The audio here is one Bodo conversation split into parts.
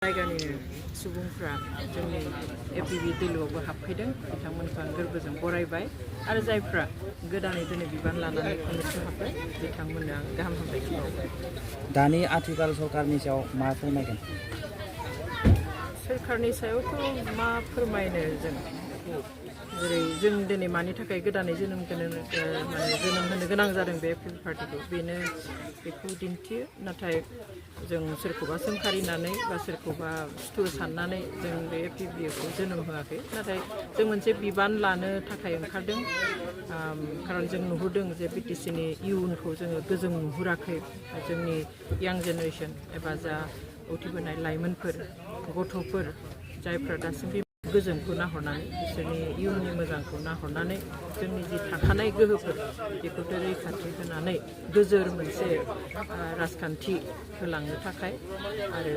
जायगानि सुबुंफ्रा जोंनि एपिबि दैलुआवबो हाबफैदों बिथांमोनखौ आं गोरबोजों बरायबाय आरो जायफ्रा गोदानै दिनै बिबान लानानै कमिसन हाबबाय बिथांमोननो आं गाहाम हामलायथि बावबाय। दानि आथिखाल सरकारनि सायाव मा फोरमायगोन? सोरखारनि सायावथ' मा फोरमायनो जेरै जों दिनै मानि थाखाय गोदानै जोनोम होनो गोनां जादों बे पार्टिखौ बेखौ दिन्थियो। नाथाय जों सोरखौबा सोंखारिनानै बा सोरखौबा सुथुर साननानै जों बे एपिबिखौ जोनोम होआखै। नाथाय जों मोनसे बिबान लानो थाखाय ओंखारदों खारन जों नुहुरदों जे बिटिसिनि इयुनखौ जोङो गोजों नुहुराखै। जोंनि यां जेनेरेसन एबा जा उथिबोनाय लाइमोनफोर गथ'फोर जायफ्रा दासिम गोजोनखौ नाहरनानै बिसोरनि इयुननि मोजांखौ नाहरनानै जोंनि जि थाखानाय गोहोफोर बेखौथ' रैखाथि होनानै गोजोर मोनसे राजखान्थि होलांनो थाखाय आरो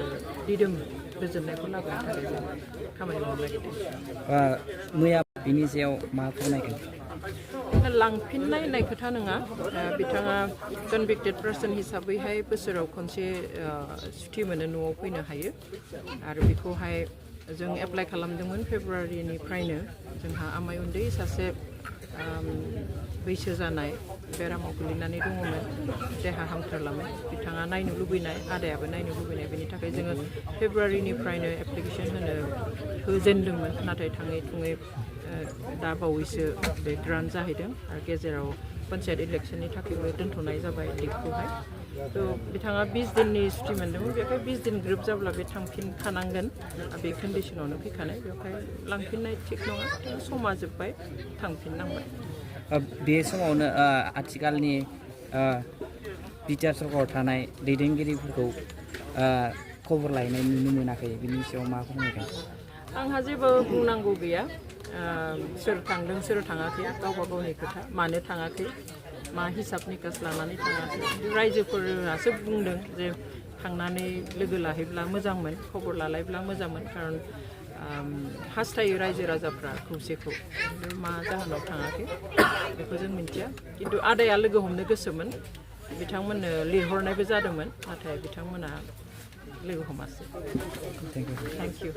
दिदोम गोजोननायखौ लाबोनो थाखाय जों खामानि मावनो नागिरदों। मैया बिनि सायाव मा फोरमायगोन? लांफिननाय होननाय खोथा नङा। बिथाङा कनभिक्टेड पार्सन हिसाबैहाय बोसोराव खनसे सुथि मोनो, न'आव फैनो हायो आरो बेखौहाय जों एप्लाइ खालामदोंमोन फेब्रुवारिनिफ्रायनो। जोंहा आमाय उन्दै सासे बैसो जानाय बेरामाव गोलैनानै दङमोन, देहा हामथारलामोन। बिथाङा नायनो लुबैनाय, आदायाबो नायनो लुबैनाय, बेनि थाखाय जोङो फेब्रुवारिनिफ्रायनो एप्लिकेसन होजेनदोंमोन। नाथाय थाङै थुङै दा बावैसो बे ग्रान्ट जाहैदों आरो गेजेराव पन्चायत इलेक्सननि थाखायबो दोनथ'नाय जाबाय डेटखौहाय। थ' बिथाङा 20 दिननि सुथि मोन्दोंमोन, बेवहाय 20 दिन ग्रोब जाब्ला बे थांफिनखानांगोन। बे कन्डिसनावनो फैखानाय, बेवहाय लांफिननाय थिग नङा। समा जोब्बाय, थांफिननांबाय। बे समावनो आथिखालनि बिटिआर सरकाराव थानाय दैदेनगिरिफोरखौ खबर लायनाय नुनो मोनाखै, बिनि सायाव मा फोरमायगोन? आंहा जेबो बुंनांगौ गैया। सोर थांदों सोर थाङाखै गावबा गावनि खोथा। मानो थाङाखै, मा हिसाब निकास लानानै थाङाखै, रायजोफोरासो बुंदों जे थांनानै लोगो लाहैब्ला मोजांमोन, खबर लालायब्ला मोजांमोन। खारन हास्थायो रायजो राजाफ्रा खौसेखौ। मा जाहोनाव थाङाखै बेखौ जों मिन्थिया। खिन्थु आदाया लोगो हमनो गोसोमोन, बिथांमोननो लिरहरनायबो जादोंमोन, नाथाय बिथांमोना लोगो हमासै। Thank you.